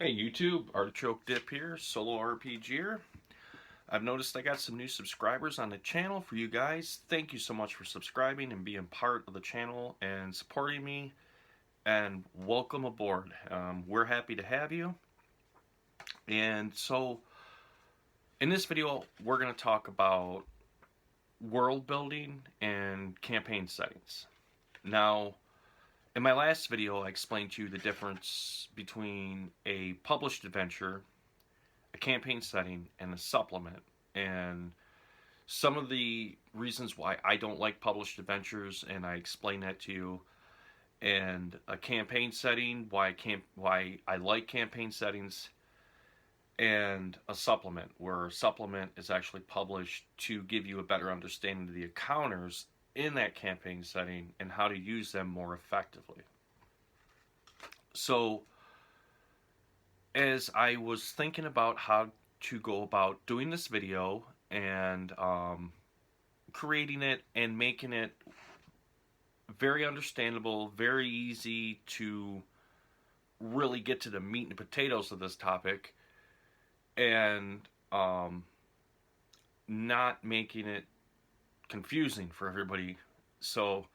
Hey YouTube, Artichoke Dip here, solo RPGer. I've noticed I got some new subscribers on the channel for you guys. Thank you so much for subscribing and being part of the channel and supporting me. And welcome aboard. We're happy to have you. And so, in this video, we're going to talk about world building and campaign settings. Now, in my last video, I explained to you the difference between a published adventure, a campaign setting, and a supplement, and some of the reasons why I don't like published adventures, and I explain that to you, and a campaign setting, why I like campaign settings, and a supplement where a supplement is actually published to give you a better understanding of the encounters in that campaign setting and how to use them more effectively. So as I was thinking about how to go about doing this video and creating it and making it very understandable, very easy to really get to the meat and potatoes of this topic, and not making it confusing for everybody. So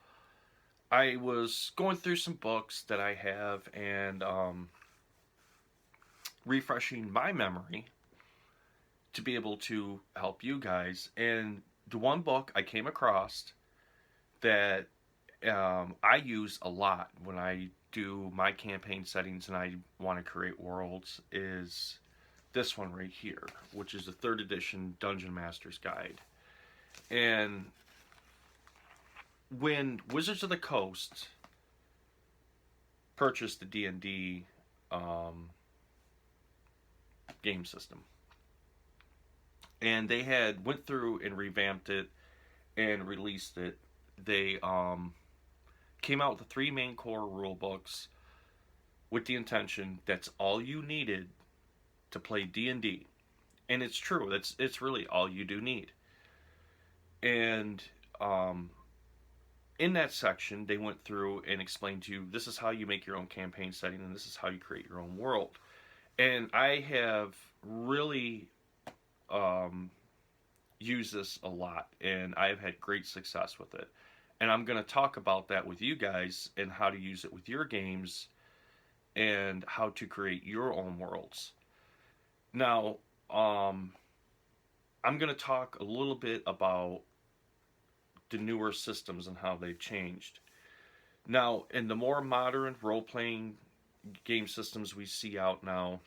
I was going through some books that I have and refreshing my memory to be able to help you guys. And the one book I came across that I use a lot when I do my campaign settings and I want to create worlds is this one right here, which is the 3rd edition Dungeon Master's Guide. And when Wizards of the Coast purchased the D&D game system, and they had went through and revamped it and released it, they came out with the 3 main core rule books with the intention that's all you needed to play D&D. And it's true, it's really all you do need. And in that section, they went through and explained to you, this is how you make your own campaign setting and this is how you create your own world. And I have really used this a lot, and I've had great success with it. And I'm going to talk about that with you guys and how to use it with your games and how to create your own worlds. Now, I'm going to talk a little bit about the newer systems and how they've changed. Now, in the more modern role-playing game systems we see out now,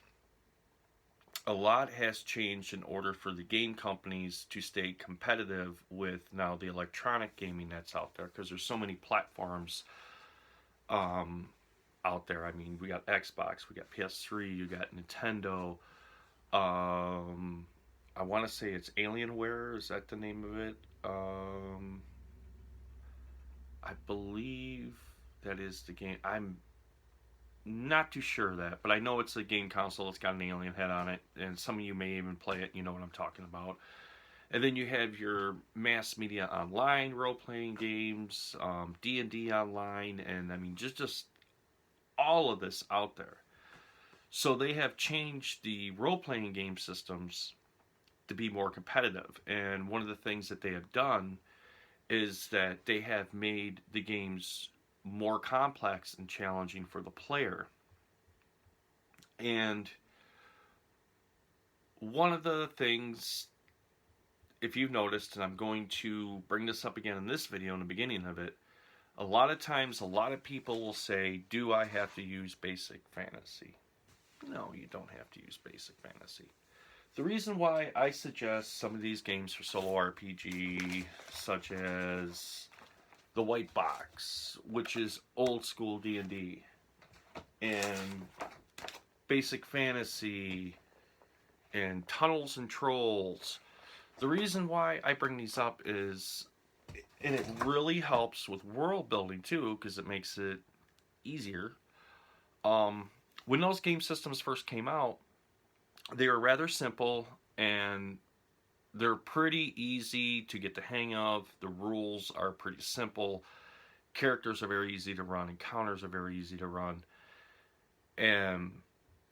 a lot has changed in order for the game companies to stay competitive with now the electronic gaming that's out there, because there's so many platforms out there. I mean, we got Xbox, we got PS3, you got Nintendo. I want to say it's Alienware. Is that the name of it? I believe that is the game. I'm not too sure of that, but I know it's a game console. It's got an alien head on it, and some of you may even play it. You know what I'm talking about. And then you have your mass media online role-playing games, D&D online, and I mean just all of this out there. So they have changed the role-playing game systems to be more competitive. And one of the things that they have done is that they have made the games more complex and challenging for the player. And one of the things, if you've noticed, and I'm going to bring this up again in this video in the beginning of it, a lot of times a lot of people will say, do I have to use basic fantasy? No, you don't have to use basic fantasy. The reason why I suggest some of these games for solo RPG, such as the White Box, which is old school D&D, and basic fantasy, and Tunnels and Trolls. The reason why I bring these up is, and it really helps with world building too, because it makes it easier. When those game systems first came out, they were rather simple and they're pretty easy to get the hang of. The rules are pretty simple. Characters are very easy to run. Encounters are very easy to run. And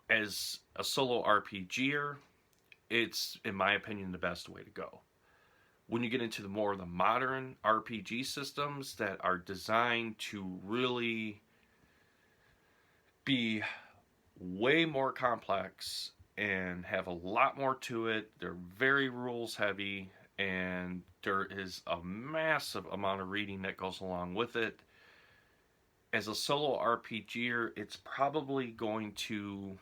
as a solo RPGer, it's, in my opinion, the best way to go. When you get into the more of the modern RPG systems that are designed to really be way more complex and have a lot more to it, they're very rules heavy, and there is a massive amount of reading that goes along with it. As a solo RPGer, it's probably going to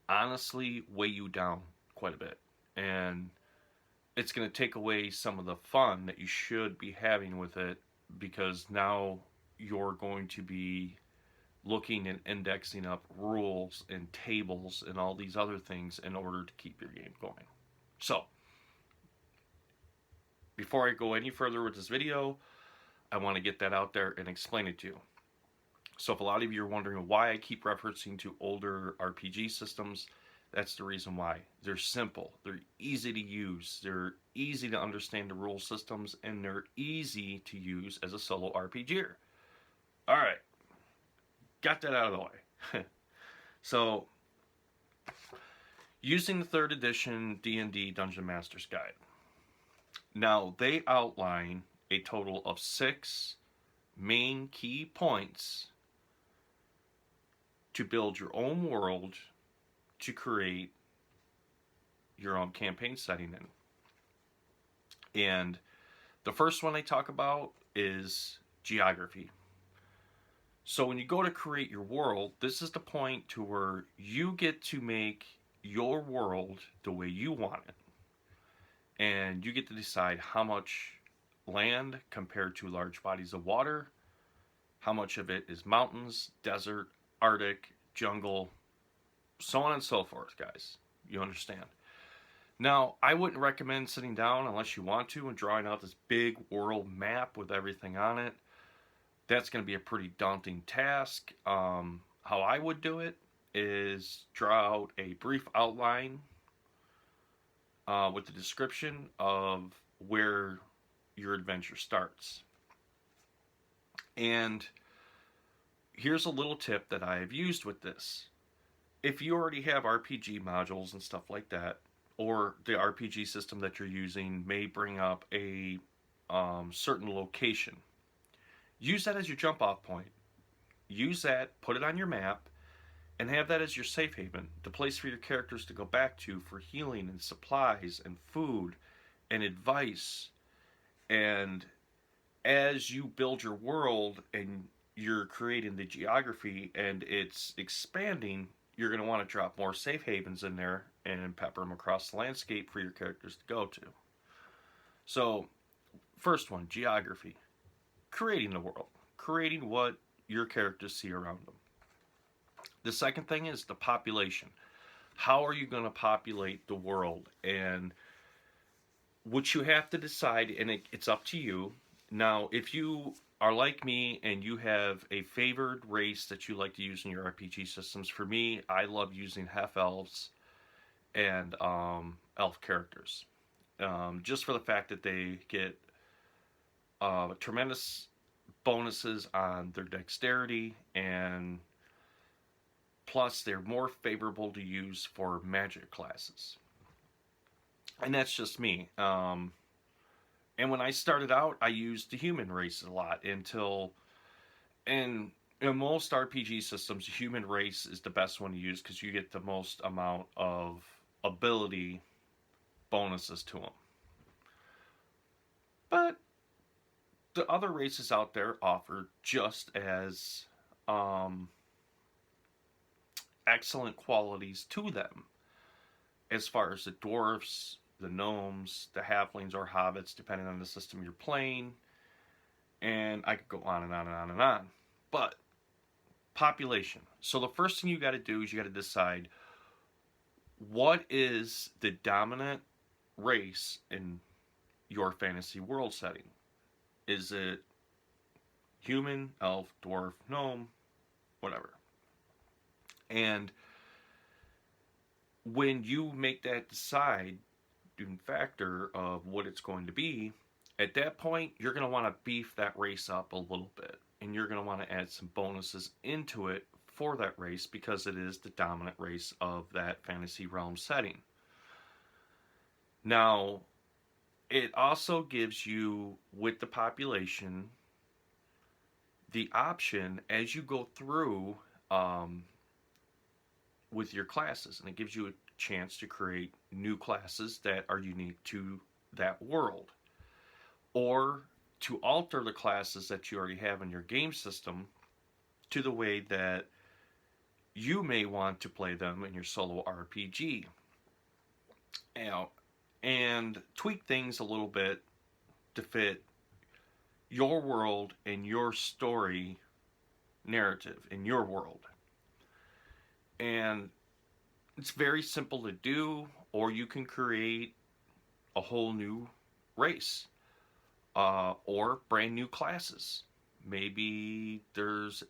honestly weigh you down quite a bit. And it's going to take away some of the fun that you should be having with it, because now you're going to be looking and indexing up rules and tables and all these other things in order to keep your game going. So, before I go any further with this video, I want to get that out there and explain it to you. So if a lot of you are wondering why I keep referencing to older RPG systems, that's the reason why. They're simple, they're easy to use, they're easy to understand the rule systems, and they're easy to use as a solo RPGer. Alright, got that out of the way. So, using the 3rd edition D&D Dungeon Master's Guide. Now, they outline a total of 6 main key points to build your own world, to create your own campaign setting in. And the first one they talk about is geography. So when you go to create your world, this is the point to where you get to make your world the way you want it. And you get to decide how much land compared to large bodies of water, how much of it is mountains, desert, Arctic, jungle, so on and so forth, guys. You understand. Now, I wouldn't recommend sitting down unless you want to and drawing out this big world map with everything on it. That's going to be a pretty daunting task. How I would do it is draw out a brief outline with the description of where your adventure starts. And here's a little tip that I have used with this. If you already have RPG modules and stuff like that, or the RPG system that you're using may bring up a certain location, use that as your jump off point. Use that, put it on your map, and have that as your safe haven, the place for your characters to go back to for healing and supplies and food and advice. And as you build your world and you're creating the geography and it's expanding, you're going to want to drop more safe havens in there and pepper them across the landscape for your characters to go to. So, first one, geography. Creating the world. Creating what your characters see around them. The second thing is the population. How are you going to populate the world? And what you have to decide, and it's up to you. Now, if you are like me and you have a favored race that you like to use in your RPG systems, for me, I love using half-elves and elf characters. Just for the fact that they get tremendous bonuses on their dexterity, and plus they're more favorable to use for magic classes. And that's just me. And when I started out, I used the human race a lot until, and in most RPG systems, the human race is the best one to use because you get the most amount of ability bonuses to them. But the other races out there offer just as excellent qualities to them, as far as the dwarfs, the gnomes, the halflings or hobbits, depending on the system you're playing. And I could go on and on and on and on. But population. So the first thing you got to do is you got to decide what is the dominant race in your fantasy world setting. Is it human, elf, dwarf, gnome, whatever. And when you make that deciding factor of what it's going to be, at that point, you're going to want to beef that race up a little bit. And you're going to want to add some bonuses into it for that race because it is the dominant race of that fantasy realm setting. Now, it also gives you, with the population, the option as you go through with your classes, and it gives you a chance to create new classes that are unique to that world, or to alter the classes that you already have in your game system to the way that you may want to play them in your solo RPG. You know, and tweak things a little bit to fit your world and your story narrative in your world. And it's very simple to do, or you can create a whole new race, or brand new classes. Maybe there's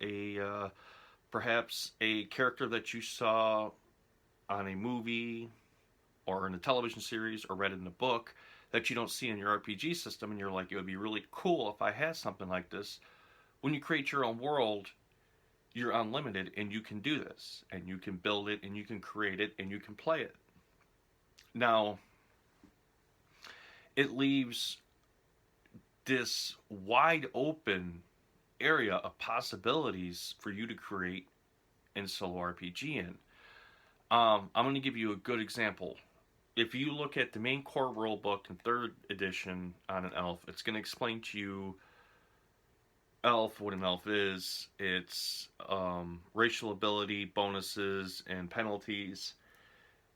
perhaps a character that you saw on a movie or in a television series or read in a book that you don't see in your RPG system, and you're like, it would be really cool if I had something like this. When you create your own world, you're unlimited, and you can do this, and you can build it, and you can create it, and you can play it. Now, it leaves this wide open area of possibilities for you to create in solo RPG in. I'm going to give you a good example. If you look at the main core rule book in 3rd edition on an elf, it's going to explain to you what an elf is, its racial ability, bonuses, and penalties,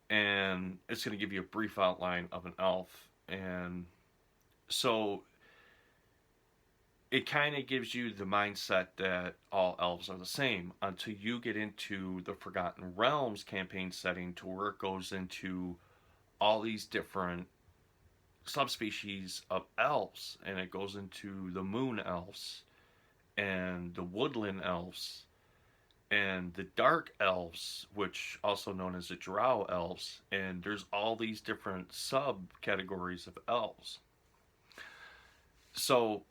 and it's going to give you a brief outline of an elf. And so it kind of gives you the mindset that all elves are the same until you get into the Forgotten Realms campaign setting, to where it goes into all these different subspecies of elves, and it goes into the moon elves and the woodland elves and the dark elves, which also known as the drow elves, and there's all these different subcategories of elves. So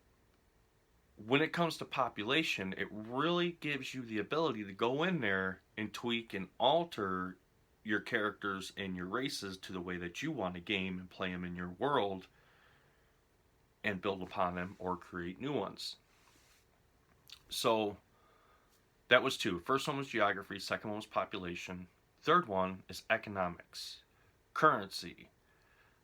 when it comes to population, it really gives you the ability to go in there and tweak and alter your characters and your races to the way that you want to game and play them in your world, and build upon them or create new ones. So that was 2. First one was geography, second one was population. Third one is economics, currency.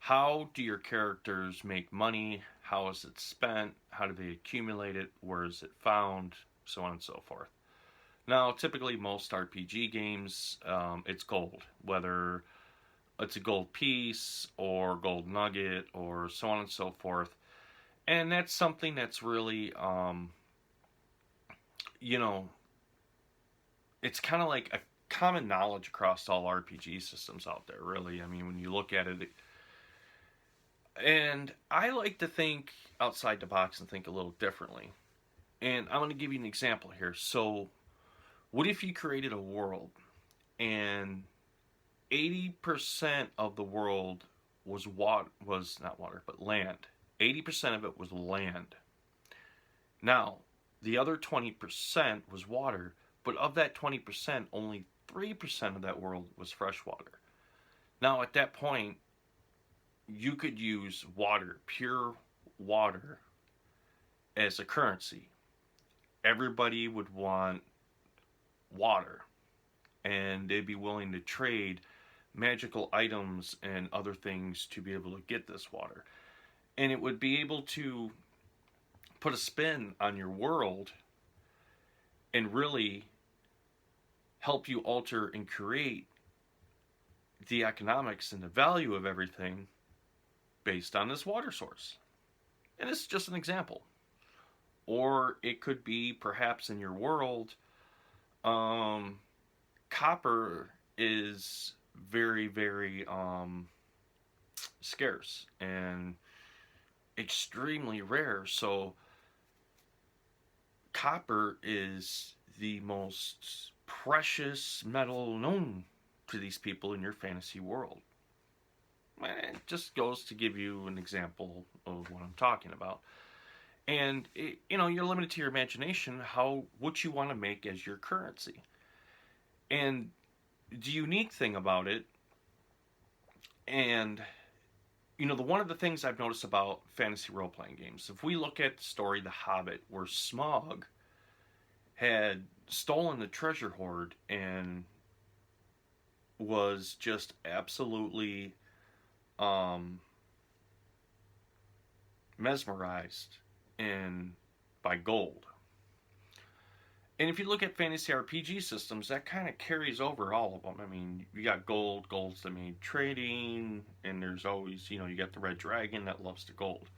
How do your characters make money? How is it spent? How do they accumulate it? Where is it found? So on and so forth. Now, typically most RPG games, it's gold, whether it's a gold piece or gold nugget or so on and so forth. And that's something that's really, it's kind of like a common knowledge across all RPG systems out there, really. I mean, when you look at it, and I like to think outside the box and think a little differently. And I'm going to give you an example here. So, what if you created a world and 80% of the world was not water, but land. 80% of it was land. Now, the other 20% was water, but of that 20%, only 3% of that world was freshwater. Now, at that point, you could use water, pure water, as a currency. Everybody would want water, and they'd be willing to trade magical items and other things to be able to get this water. And it would be able to put a spin on your world and really help you alter and create the economics and the value of everything based on this water source. And it's just an example. Or it could be perhaps in your world, copper is very, very scarce and extremely rare. So copper is the most precious metal known to these people in your fantasy world. It just goes to give you an example of what I'm talking about. And you're limited to your imagination what you want to make as your currency. And the unique thing about it, and one of the things I've noticed about fantasy role playing games, if we look at the story The Hobbit, where Smaug had stolen the treasure hoard and was just absolutely um, mesmerized in by gold. And if you look at fantasy RPG systems, that kind of carries over all of them. I mean, you got gold, gold's the main trading, and there's always, you got the red dragon that loves the gold.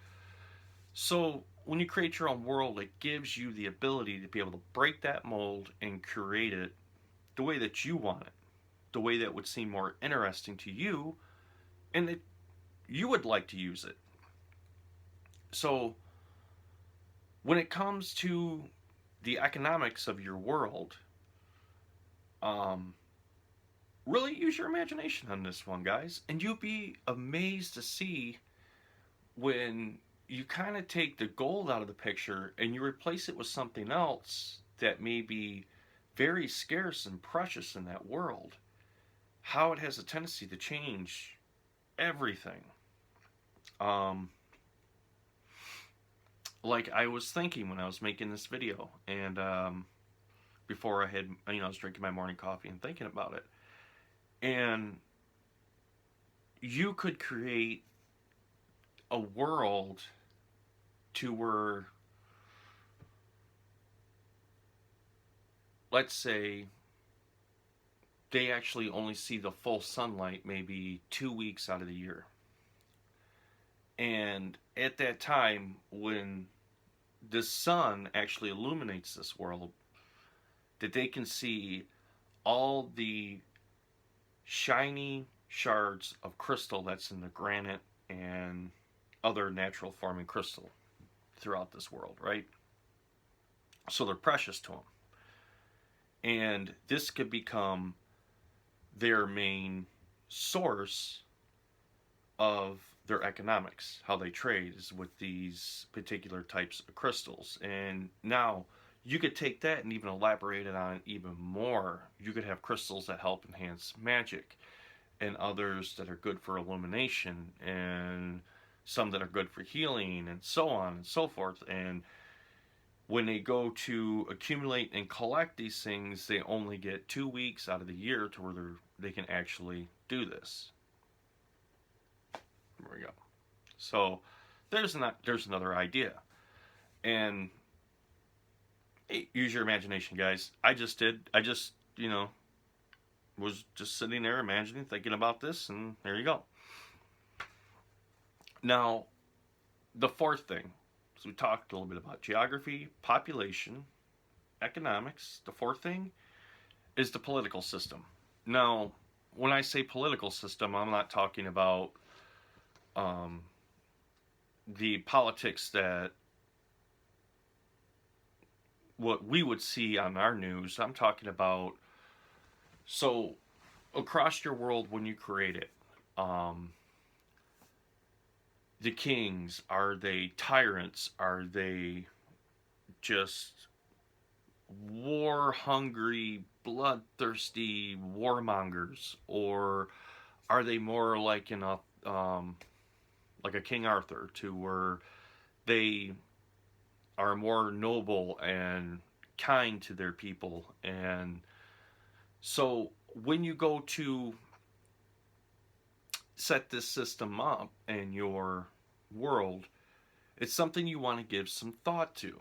So when you create your own world, it gives you the ability to be able to break that mold and create it the way that you want it, the way that would seem more interesting to you, and that you would like to use it. So when it comes to the economics of your world, um, really use your imagination on this one, guys, and you'll be amazed to see when you kind of take the gold out of the picture and you replace it with something else that may be very scarce and precious in that world, how it has a tendency to change everything. Um, like I was thinking when I was making this video, and before I was drinking my morning coffee and thinking about it, and you could create a world to where, let's say, they actually only see the full sunlight maybe 2 weeks out of the year. And at that time, when the sun actually illuminates this world, that they can see all the shiny shards of crystal that's in the granite and other natural forming crystal throughout this world, right? So they're precious to them. And this could become their main source of their economics. How they trade is with these particular types of crystals. And now you could take that and even elaborate it on even more. You could have crystals that help enhance magic, and others that are good for illumination, and some that are good for healing, and so on and so forth. And when they go to accumulate and collect these things, they only get 2 weeks out of the year to where they can actually do this. There we go. So there's another idea. And hey, use your imagination, guys. I just was just sitting there imagining, thinking about this, and there you go. Now, the fourth thing, so we talked a little bit about geography, population, economics. The fourth thing is the political system. Now, when I say political system, I'm not talking about the politics that what we would see on our news. I'm talking about, so across your world when you create it, the kings, are they tyrants? Are they just war-hungry, bloodthirsty warmongers? Or are they more like like a King Arthur, to where they are more noble and kind to their people? And so when you go to set this system up in your world, it's something you want to give some thought to.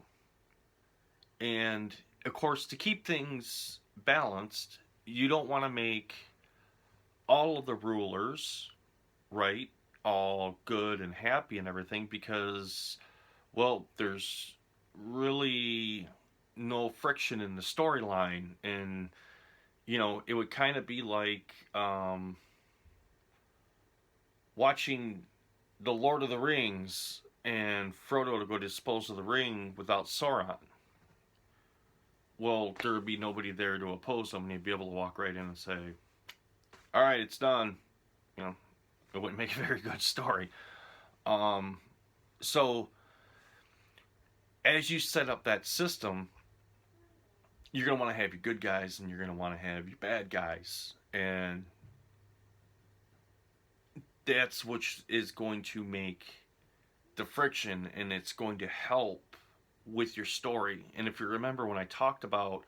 And of course, to keep things balanced, you don't want to make all of the rulers, right, all good and happy and everything, because, well, there's really no friction in the storyline. And it would kind of be like watching the Lord of the Rings and Frodo to go dispose of the ring without Sauron. Well, there would be nobody there to oppose him, and he'd be able to walk right in and say, all right, it's done. It wouldn't make a very good story. So as you set up that system, you're going to want to have your good guys and you're going to want to have your bad guys. And that's what is going to make the friction, and it's going to help with your story. And if you remember when I talked about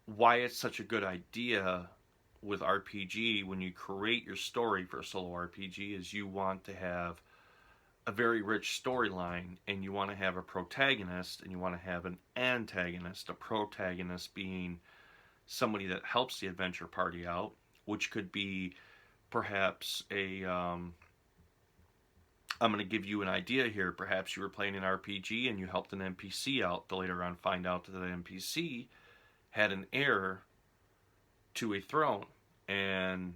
why it's such a good idea with RPG when you create your story for a solo RPG, is you want to have a very rich storyline, and you want to have a protagonist and you want to have an antagonist. A protagonist being somebody that helps the adventure party out, which could be perhaps I'm going to give you an idea here. Perhaps you were playing an RPG and you helped an NPC out to later on find out that the NPC had an heir to a throne. And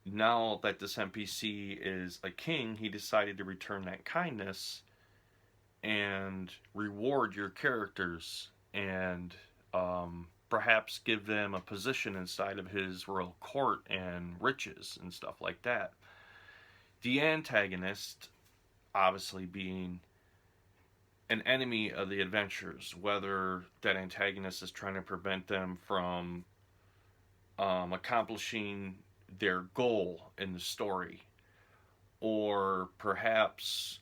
now that this NPC is a king, he decided to return that kindness and reward your characters and perhaps give them a position inside of his royal court and riches and stuff like that. The antagonist, obviously, being an enemy of the adventurers, whether that antagonist is trying to prevent them from accomplishing their goal in the story, or perhaps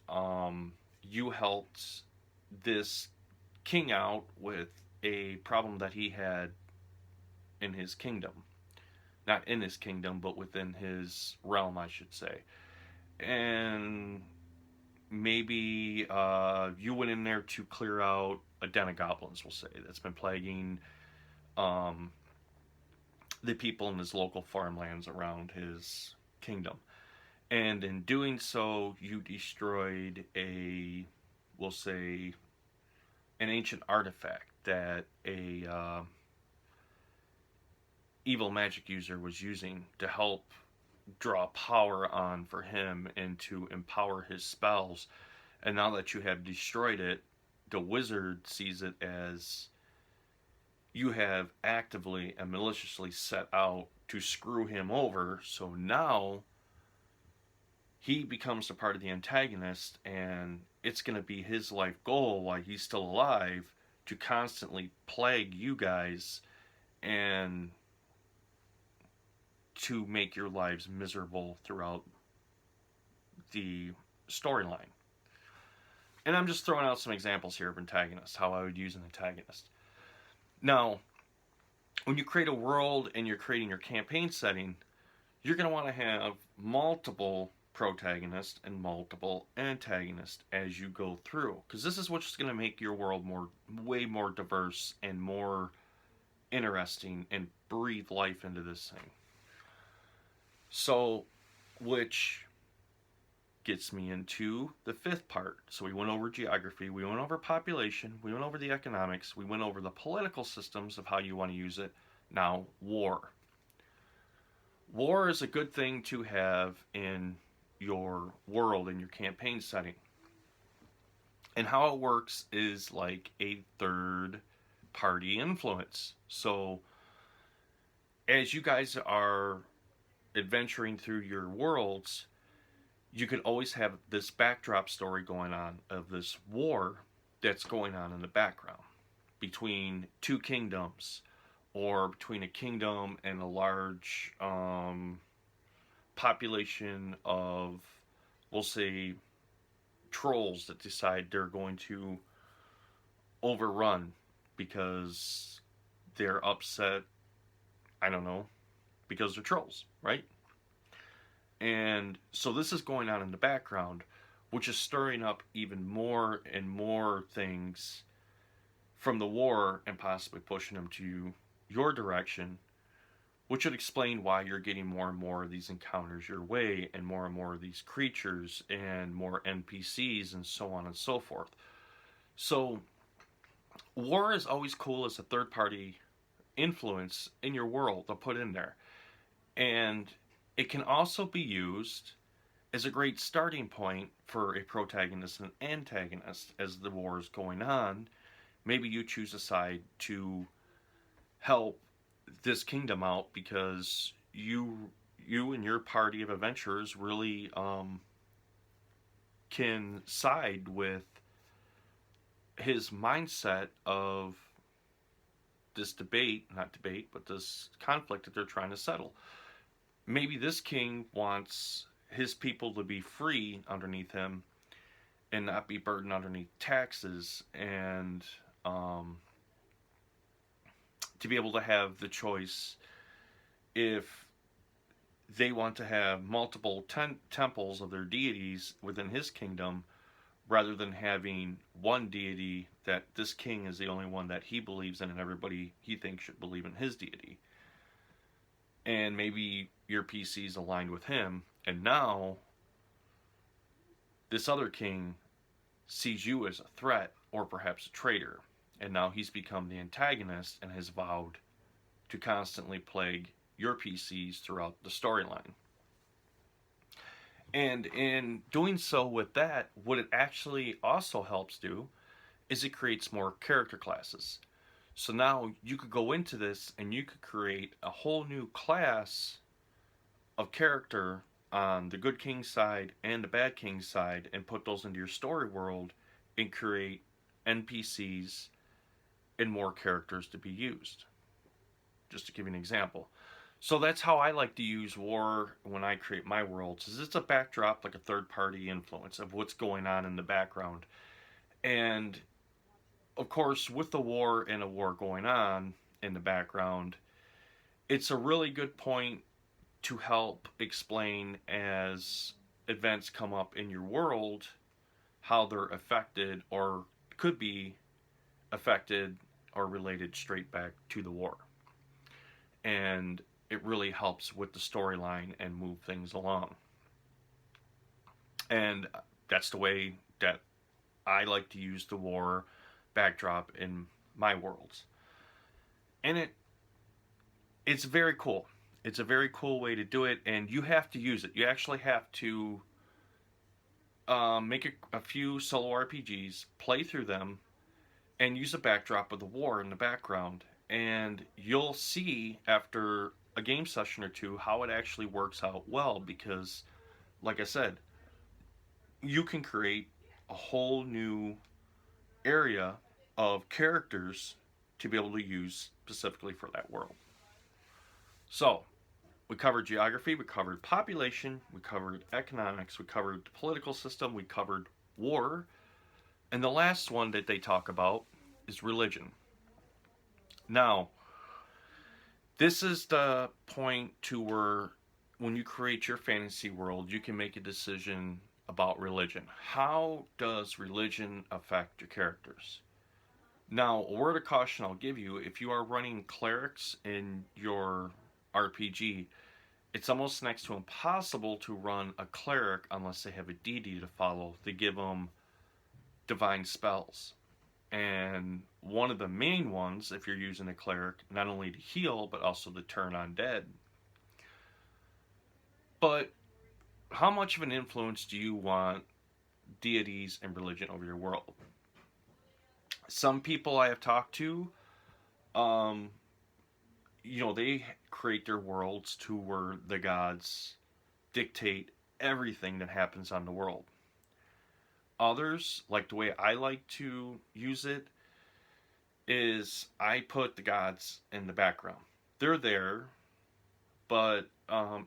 you helped this king out with a problem that he had in his kingdom. Not in his kingdom, but within his realm, I should say. And maybe you went in there to clear out a den of goblins, we'll say, that's been plaguing the people in his local farmlands around his kingdom. And in doing so, you destroyed we'll say, an ancient artifact that a evil magic user was using to help draw power on for him and to empower his spells. And now that you have destroyed it, the wizard sees it as you have actively and maliciously set out to screw him over. So now he becomes a part of the antagonist, and it's going to be his life goal while he's still alive to constantly plague you guys and to make your lives miserable throughout the storyline. And I'm just throwing out some examples here of antagonists, how I would use an antagonist. Now, when you create a world and you're creating your campaign setting, you're going to want to have multiple protagonists and multiple antagonists as you go through, because this is what's going to make your world way more diverse and more interesting and breathe life into this thing. So, which gets me into the fifth part. So we went over geography, we went over population, we went over the economics, we went over the political systems of how you want to use it. Now, war. War is a good thing to have in your world, in your campaign setting. And how it works is like a third party influence. So as you guys are adventuring through your worlds, you could always have this backdrop story going on of this war that's going on in the background between two kingdoms, or between a kingdom and a large population of, we'll say, trolls that decide they're going to overrun because they're upset, I don't know, because they're trolls, right? And so this is going on in the background, which is stirring up even more and more things from the war and possibly pushing them to your direction, which would explain why you're getting more and more of these encounters your way, and more of these creatures and more NPCs and so on and so forth. So war is always cool as a third party influence in your world to put in there. And it can also be used as a great starting point for a protagonist and antagonist as the war is going on. Maybe you choose a side to help this kingdom out because you and your party of adventurers really can side with his mindset of this debate, not debate, but this conflict that they're trying to settle. Maybe this king wants his people to be free underneath him and not be burdened underneath taxes, and to be able to have the choice if they want to have multiple temples of their deities within his kingdom, rather than having one deity that this king is the only one that he believes in and everybody he thinks should believe in his deity. And maybe your PC's aligned with him, and now this other king sees you as a threat or perhaps a traitor, and now he's become the antagonist and has vowed to constantly plague your PCs throughout the storyline. And in doing so with that, what it actually also helps do is it creates more character classes. So now you could go into this and you could create a whole new class of character on the good king side and the bad king side, and put those into your story world and create NPCs and more characters to be used. Just to give you an example. So that's how I like to use war when I create my worlds, is it's a backdrop, like a third-party influence of what's going on in the background. And of course, with the war and a war going on in the background, it's a really good point to help explain as events come up in your world how they're affected or could be affected or related straight back to the war. And it really helps with the storyline and move things along. And that's the way that I like to use the war backdrop in my worlds. And it's very cool. It's a very cool way to do it, and you have to use it. You actually have to make a few solo RPGs, play through them, and use a backdrop of the war in the background. And you'll see after a game session or two how it actually works out well, because, like I said, you can create a whole new area of characters to be able to use specifically for that world. So, we covered geography, we covered population, we covered economics, we covered the political system, we covered war, and the last one that they talk about is religion. Now, this is the point to where when you create your fantasy world, you can make a decision about religion. How does religion affect your characters? Now, a word of caution I'll give you, if you are running clerics in your RPG, it's almost next to impossible to run a cleric unless they have a deity to follow to give them divine spells. And one of the main ones, if you're using a cleric, not only to heal, but also to turn undead. But how much of an influence do you want deities and religion over your world? Some people I have talked to, they create their worlds to where the gods dictate everything that happens on the world. Others, like the way I like to use it, is I put the gods in the background. They're there, but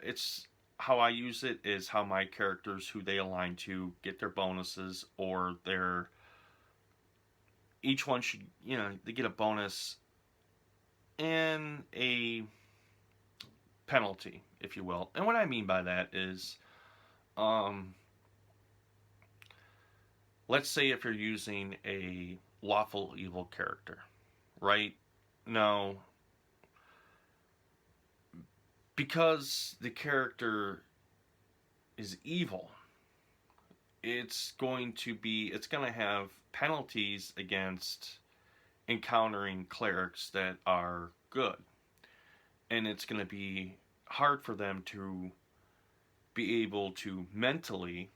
it's how I use it is how my characters, who they align to, get their bonuses, or each one should, they get a bonus and a penalty, if you will. And what I mean by that is, let's say if you're using a lawful evil character, right? Now, because the character is evil, it's going to have penalties against encountering clerics that are good. And it's going to be hard for them to be able to mentally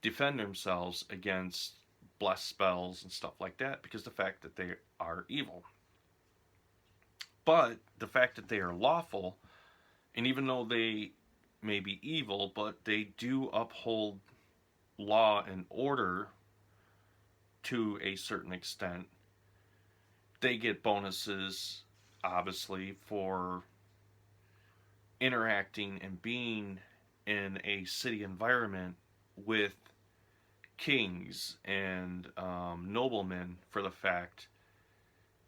defend themselves against blessed spells and stuff like that, because the fact that they are evil. But the fact that they are lawful, and even though they may be evil, but they do uphold law and order to a certain extent, they get bonuses, obviously, for interacting and being in a city environment with kings and noblemen, for the fact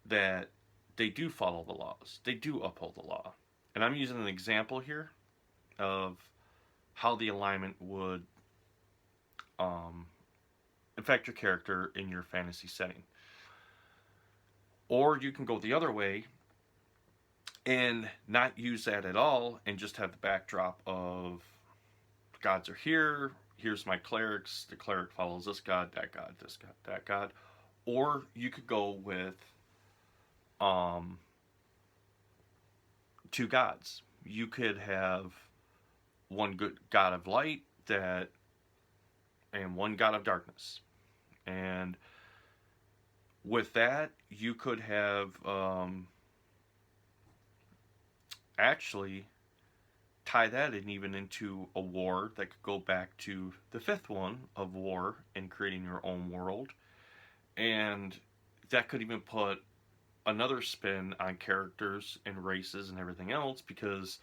that they do follow the laws, they do uphold the law. And I'm using an example here of how the alignment would um, affect your character in your fantasy setting. Or you can go the other way and not use that at all and just have the backdrop of gods are here, here's my clerics, the cleric follows this god, this god, that god. Or you could go with um, two gods. You could have one good god of light that and one god of darkness. And with that, you could have actually tie that in even into a war that could go back to the fifth one of war and creating your own world. And that could even put another spin on characters and races and everything else, because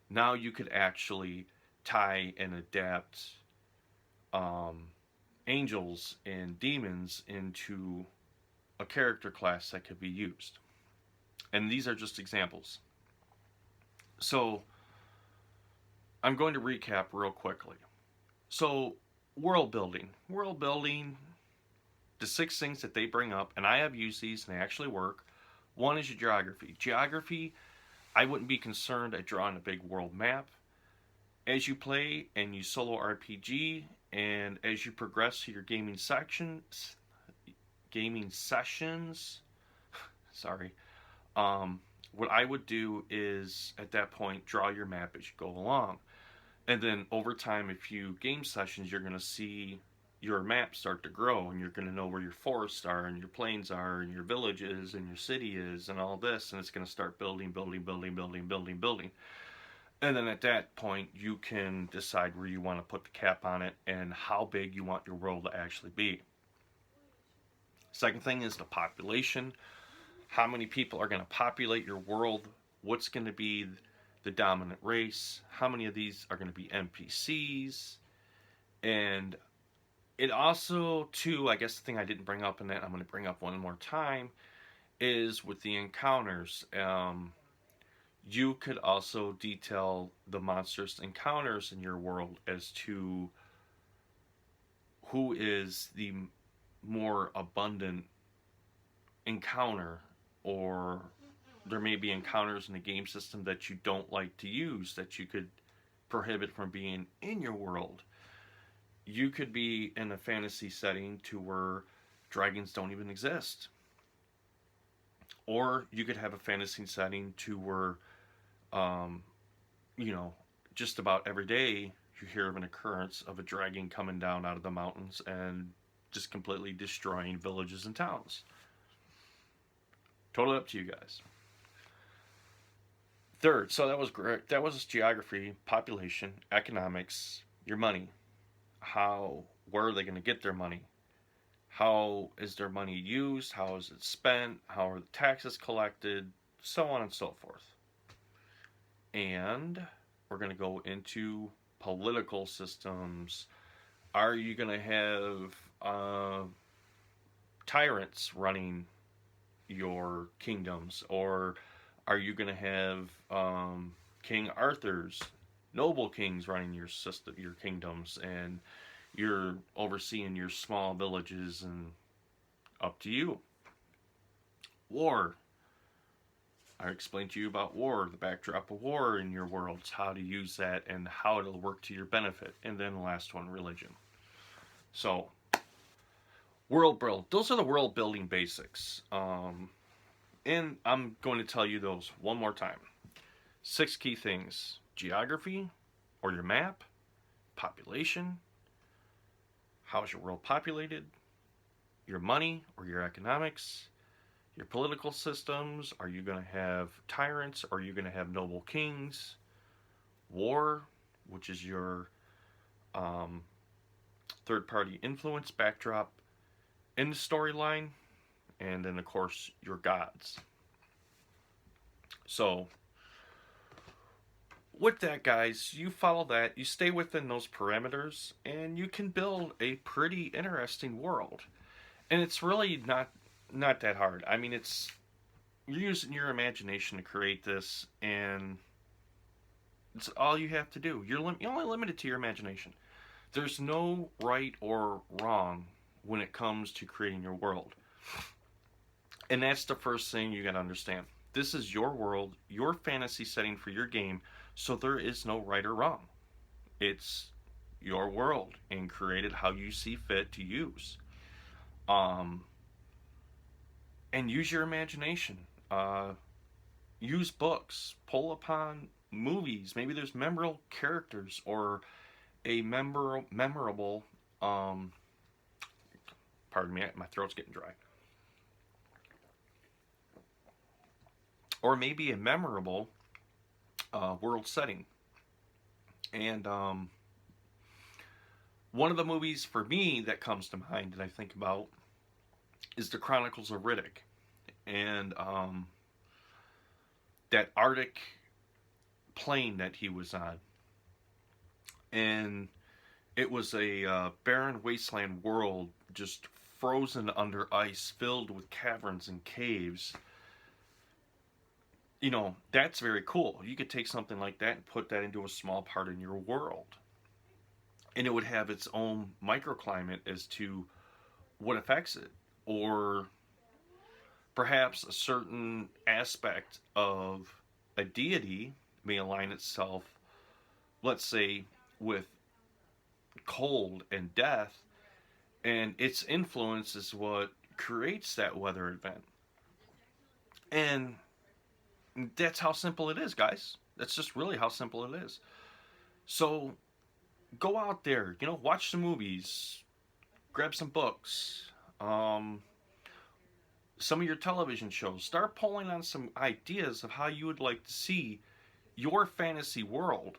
now you could actually tie and adapt angels and demons into a character class that could be used. And these are just examples. So I'm going to recap real quickly. So world building, the 6 things that they bring up, and I have used these and they actually work. One is your geography. Geography, I wouldn't be concerned at drawing a big world map. As you play and you solo RPG, and as you progress to your gaming sessions, sorry, what I would do is at that point draw your map as you go along. And then over time, if you game sessions, you're going to see your map start to grow, and you're going to know where your forests are and your plains are and your villages and your city is and all this, and it's going to start building. And then at that point, you can decide where you want to put the cap on it and how big you want your world to actually be. Second thing is the population. How many people are going to populate your world? What's going to be the dominant race? How many of these are going to be NPCs? And it also, too, I guess the thing I didn't bring up in that I'm going to bring up one more time is with the encounters. You could also detail the monstrous encounters in your world as to who is the more abundant encounter, or there may be encounters in the game system that you don't like to use that you could prohibit from being in your world. You could be in a fantasy setting to where dragons don't even exist. Or you could have a fantasy setting to where just about every day you hear of an occurrence of a dragon coming down out of the mountains and just completely destroying villages and towns. Totally up to you guys. Third, so that was great. That was geography, population, economics, your money. Where are they going to get their money? How is their money used? How is it spent? How are the taxes collected? So on and so forth. And we're going to go into political systems. Are you going to have tyrants running your kingdoms? Or are you going to have King Arthur's noble kings running your kingdoms, and you're overseeing your small villages, and up to you. War. I explained to you about war, the backdrop of war in your worlds, how to use that and how it'll work to your benefit. And then the last one, religion. So, world build. Those are the world building basics. And I'm going to tell you those one more time. 6 key things. Geography, or your map. Population. How's your world populated? Your money, or your economics. Your political systems. Are you going to have tyrants? Or are you going to have noble kings? War, which is your third-party influence backdrop in the storyline. and then of course your gods. So with that, guys, you follow that, you stay within those parameters, and you can build a pretty interesting world. And it's really not that hard. I mean, it's you're using your imagination to create this, and it's all you have to do. You're only limited to your imagination. There's no right or wrong when it comes to creating your world. And that's the first thing you got to understand. This is your world, your fantasy setting for your game, so there is no right or wrong. It's your world and create it how you see fit to use. Um, and use your imagination. Use books. Pull upon movies. Maybe there's memorable characters or a memorable. Pardon me, my throat's getting dry. Or maybe a memorable world setting. And one of the movies for me that comes to mind that I think about is the Chronicles of Riddick. And that Arctic plane that he was on. And it was a barren wasteland world, just frozen under ice, filled with caverns and caves. You know, that's very cool. You could take something like that and put that into a small part in your world. And it would have its own microclimate as to what affects it. Or perhaps a certain aspect of a deity may align itself, let's say, with cold and death, and its influence is what creates that weather event. And that's how simple it is, guys. That's just really how simple it is. So go out there, you know, watch some movies, grab some books, some of your television shows. Start pulling on some ideas of how you would like to see your fantasy world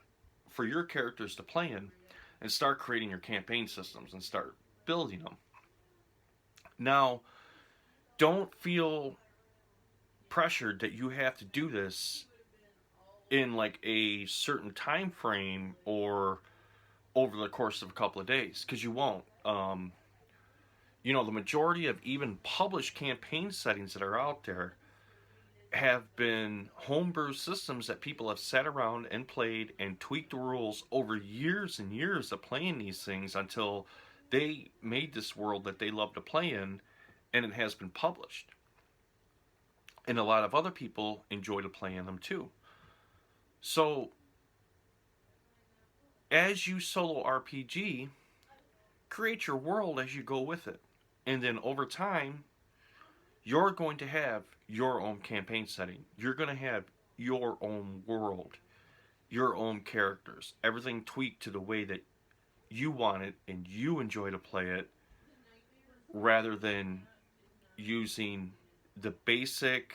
for your characters to play in, and start creating your campaign systems and start building them. Now, don't feel pressured that you have to do this in like a certain time frame or over the course of a couple of days, because you won't. You know, the majority of even published campaign settings that are out there have been homebrew systems that people have sat around and played and tweaked the rules over years and years of playing these things until they made this world that they love to play in, and it has been published. And a lot of other people enjoy to play in them too. So, as you solo RPG, create your world as you go with it. And then over time, you're going to have your own campaign setting. You're going to have your own world, your own characters, everything tweaked to the way that you want it and you enjoy to play it, rather than using the basic,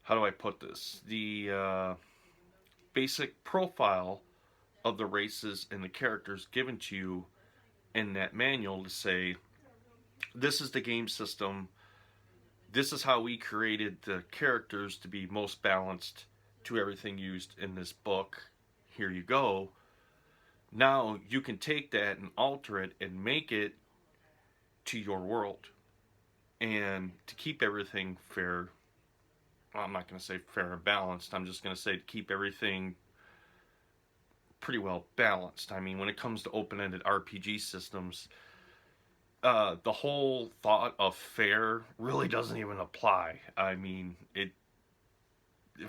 how do I put this, the basic profile of the races and the characters given to you in that manual to say, this is the game system, this is how we created the characters to be most balanced to everything used in this book, here you go. Now you can take that and alter it and make it to your world. And to keep everything fair, well, I'm not going to say fair and balanced, I'm just going to say to keep everything pretty well balanced. I mean, when it comes to open-ended RPG systems, the whole thought of fair really doesn't even apply. I mean,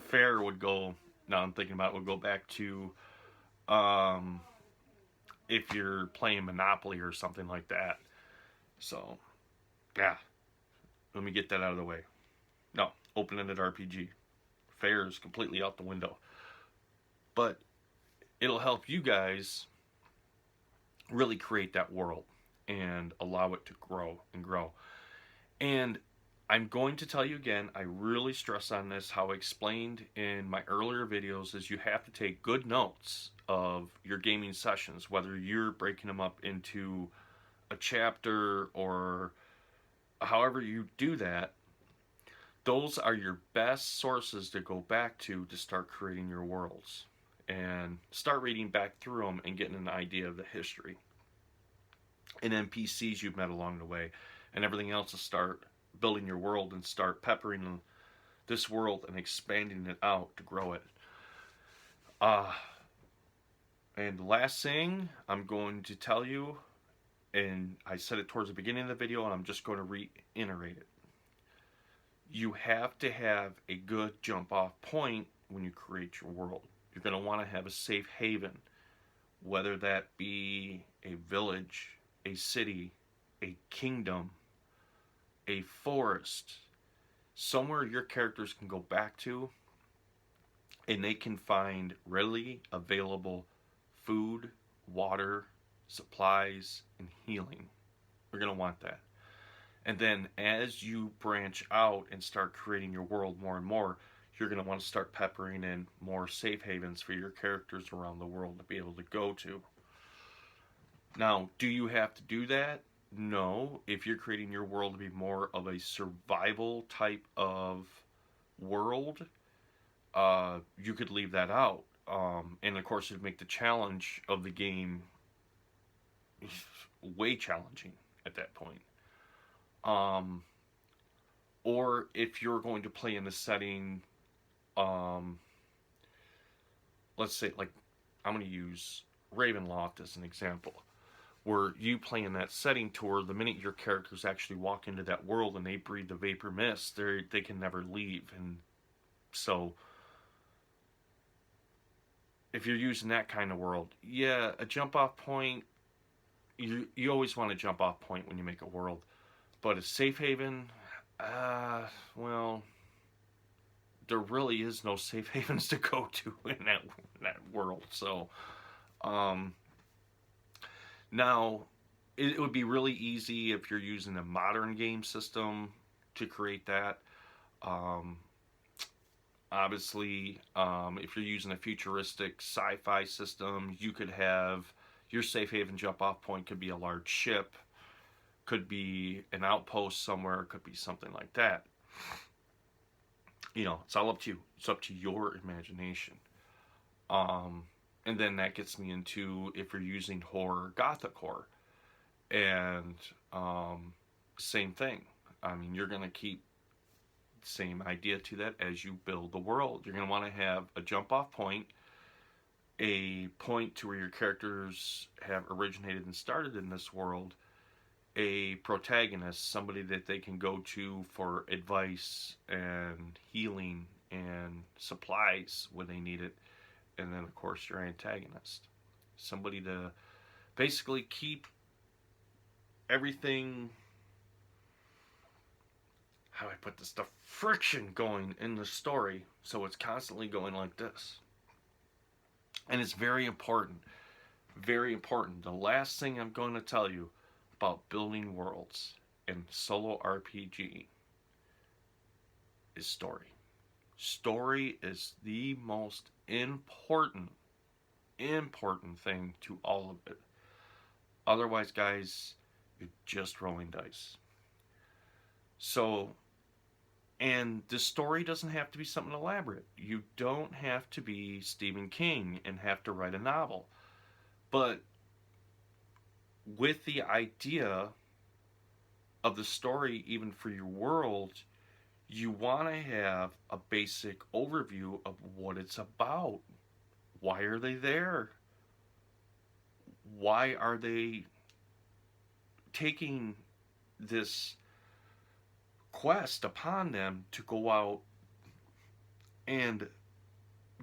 fair would go, now I'm thinking about it, would go back to if you're playing Monopoly or something like that. So, yeah, let me get that out of the way. No, open-ended RPG. Fair is completely out the window. But it'll help you guys really create that world and allow it to grow and grow. And I'm going to tell you again, I really stress on this, how I explained in my earlier videos, is you have to take good notes of your gaming sessions, whether you're breaking them up into a chapter or however you do that, those are your best sources to go back to start creating your worlds and start reading back through them and getting an idea of the history and NPCs you've met along the way and everything else to start building your world and start peppering this world and expanding it out to grow it. Uh, and the last thing I'm going to tell you, and I said it towards the beginning of the video and I'm just going to reiterate it. You have to have a good jump off point when you create your world. You're going to want to have a safe haven, whether that be a village, a city, a kingdom, a forest, somewhere your characters can go back to and they can find readily available food, water, supplies, and healing. You're going to want that. And then as you branch out and start creating your world more and more, you're going to want to start peppering in more safe havens for your characters around the world to be able to go to. Now, do you have to do that? No. If you're creating your world to be more of a survival type of world, you could leave that out. And of course, it'd make the challenge of the game way challenging at that point. Or if you're going to play in the setting, let's say, like, I'm going to use Ravenloft as an example, where you play in that setting to where the minute your characters actually walk into that world and they breathe the vapor mist, they can never leave. And so, if you're using that kind of world, yeah, a jump off point, you always want a jump off point when you make a world. But a safe haven, well, there really is no safe havens to go to in that world. So, now, it would be really easy if you're using a modern game system to create that. Obviously, if you're using a futuristic sci-fi system, you could have your safe haven jump off point could be a large ship, could be an outpost somewhere, could be something like that. You know, it's all up to you. It's up to your imagination. And then that gets me into if you're using horror, gothic horror. And same thing. I mean, you're going to keep the same idea to that as you build the world. You're going to want to have a jump off point, a point to where your characters have originated and started in this world, a protagonist, somebody that they can go to for advice and healing and supplies when they need it, and then of course your antagonist, somebody to basically keep everything, how do I put this, the friction going in the story so it's constantly going like this. And it's very important, very important. The last thing I'm going to tell you about building worlds in solo RPG is story. Story is the most important thing to all of it. Otherwise, guys, you're just rolling dice. So, and the story doesn't have to be something elaborate. You don't have to be Stephen King and have to write a novel. But with the idea of the story, even for your world, you want to have a basic overview of what it's about. Why are they there? Why are they taking this quest upon them to go out and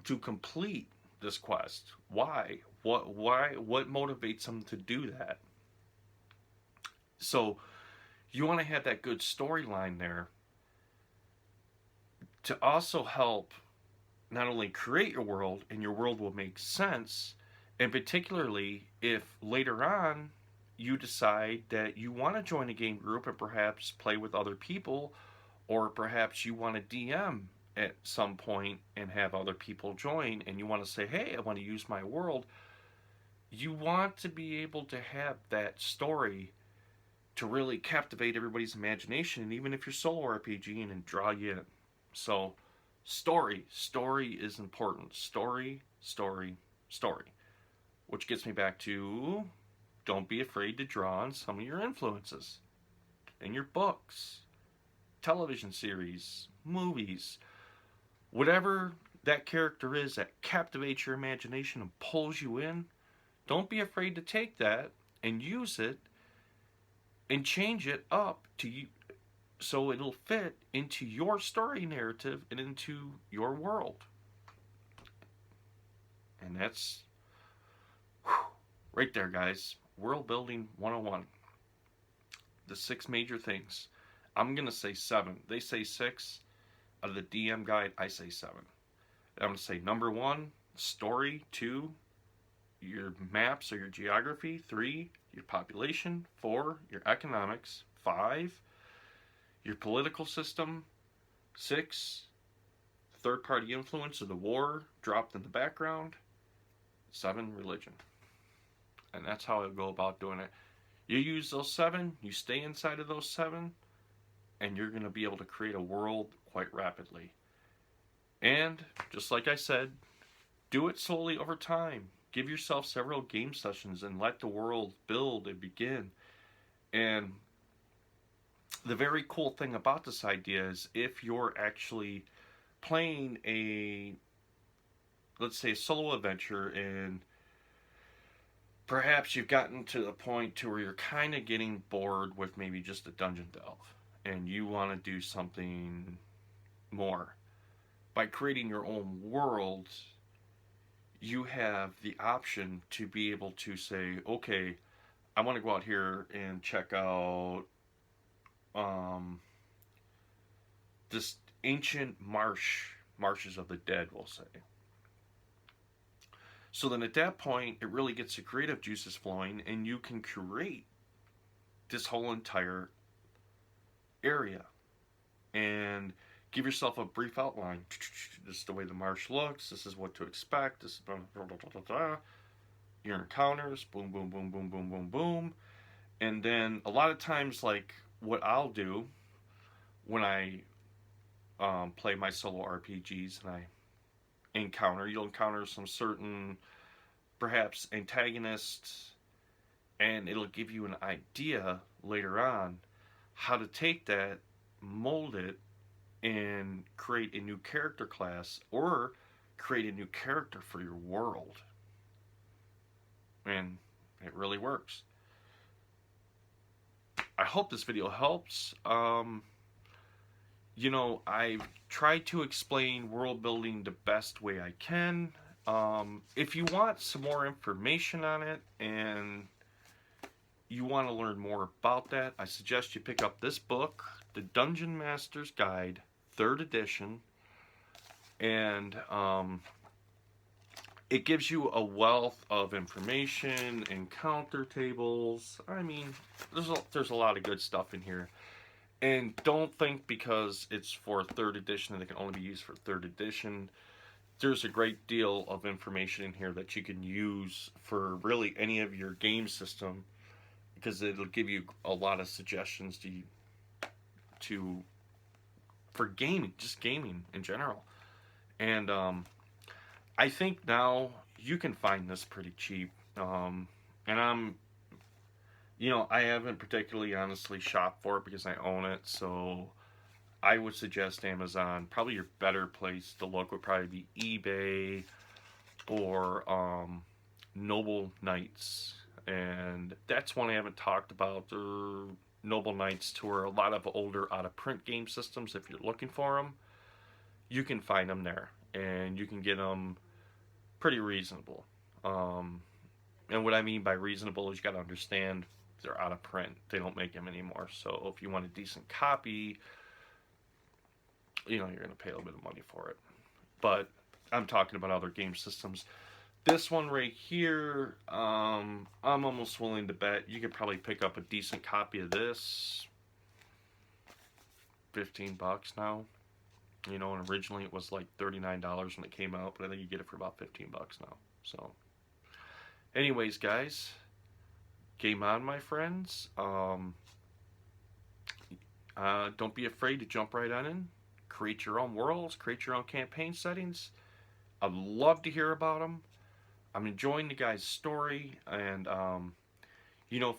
to complete this quest? Why? What motivates them to do that? So you want to have that good storyline there to also help not only create your world, and your world will make sense, and particularly if later on you decide that you want to join a game group and perhaps play with other people, or perhaps you want to DM at some point and have other people join, and you want to say, hey, I want to use my world. You want to be able to have that story to really captivate everybody's imagination, and even if you're solo RPGing, and draw you in. So, story is important. Story, story, story. Which gets me back to, don't be afraid to draw on some of your influences in your books, television series, movies, whatever that character is that captivates your imagination and pulls you in. Don't be afraid to take that and use it and change it up to you so it'll fit into your story narrative and into your world. And that's right there, guys. World building 101. The 6 major things. I'm going to say 7. They say 6. Out of the DM guide, I say 7. I'm going to say number 1, story. 2, your maps or your geography. 3, your population. 4, your economics. 5, your political system. 6, third-party influence of the war dropped in the background. 7, religion. And that's how I go about doing it. You use those 7, you stay inside of those 7, and you're going to be able to create a world quite rapidly. And, just like I said, do it slowly over time. Give yourself several game sessions and let the world build and begin. And the very cool thing about this idea is if you're actually playing a, let's say, a solo adventure, and perhaps you've gotten to the point to where you're kind of getting bored with maybe just a dungeon delve and you want to do something more. By creating your own world, you have the option to be able to say, okay, I want to go out here and check out this ancient marshes of the dead, we'll say. So then at that point, it really gets the creative juices flowing, and you can curate this whole entire area and give yourself a brief outline. This is the way the marsh looks. This is what to expect. This is blah, blah, blah, blah, blah. Your encounters, boom, boom, boom, boom, boom, boom, boom. And then a lot of times, like what I'll do when I play my solo RPGs and I you'll encounter some certain perhaps antagonists, and it'll give you an idea later on how to take that, mold it, and create a new character class or create a new character for your world. And it really works. I hope this video helps. You know, I've tried to explain world building the best way I can. If you want some more information on it and you want to learn more about that, I suggest you pick up this book, The Dungeon Master's Guide, 3rd edition. And it gives you a wealth of information, encounter tables. I mean, there's a lot of good stuff in here. And don't think because it's for 3rd edition that it can only be used for 3rd edition. There's a great deal of information in here that you can use for really any of your game system, because it'll give you a lot of suggestions for gaming, just gaming in general. And I think now you can find this pretty cheap. And I haven't particularly honestly shopped for it because I own it, so I would suggest Amazon. Probably your better place to look would probably be eBay or Noble Knights. And that's one I haven't talked about. Noble Knights tour a lot of older out-of-print game systems. If you're looking for them, you can find them there. And you can get them pretty reasonable. And what I mean by reasonable is you got to understand they're out of print. They don't make them anymore. So if you want a decent copy, you're going to pay a little bit of money for it. But I'm talking about other game systems. This one right here, I'm almost willing to bet you could probably pick up a decent copy of this. $15 now. And originally it was like $39 when it came out, but I think you get it for about $15 now. So, anyways, guys, game on, my friends. Don't be afraid to jump right on in. Create your own worlds, create your own campaign settings. I'd love to hear about them. I'm enjoying the guy's story, and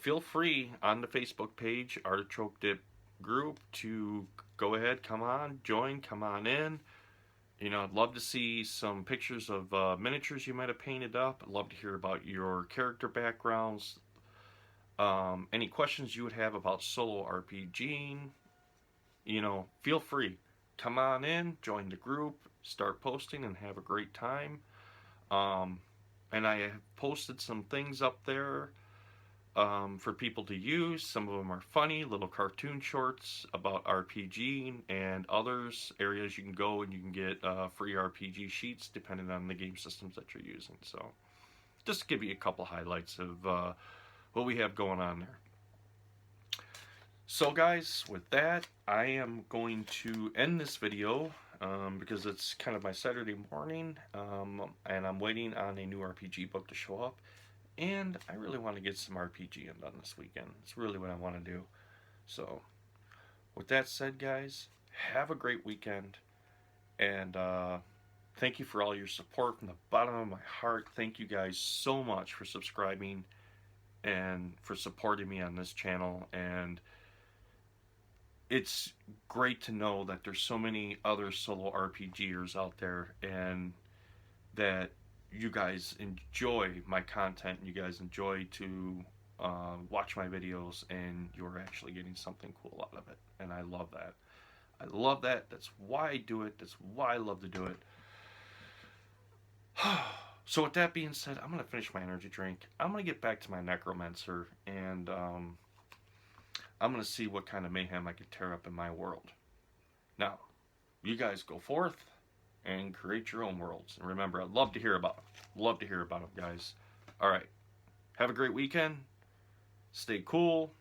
feel free on the Facebook page, Artichoke Dip group, to go ahead, come on, join, come on in. I'd love to see some pictures of miniatures you might have painted up. I'd love to hear about your character backgrounds, any questions you would have about solo RPGing. Feel free. Come on in, join the group, start posting, and have a great time. Um, and I have posted some things up there for people to use. Some of them are funny, little cartoon shorts about RPG, and others areas you can go and you can get free RPG sheets depending on the game systems that you're using. So, just to give you a couple highlights of what we have going on there. So, guys, with that, I am going to end this video because it's kind of my Saturday morning, and I'm waiting on a new RPG book to show up. And I really want to get some RPGing done this weekend. It's really what I want to do. So, with that said, guys, have a great weekend. And thank you for all your support from the bottom of my heart. Thank you guys so much for subscribing and for supporting me on this channel. And it's great to know that there's so many other solo RPGers out there, and that you guys enjoy my content, you guys enjoy to watch my videos, and you're actually getting something cool out of it. And I love that. I love that. That's why I do it. That's why I love to do it. So with that being said, I'm going to finish my energy drink. I'm going to get back to my necromancer, and I'm going to see what kind of mayhem I can tear up in my world. Now, you guys go forth and create your own worlds. And remember, I'd love to hear about them. Love to hear about them, guys. All right. Have a great weekend. Stay cool.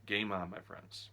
Game on, my friends.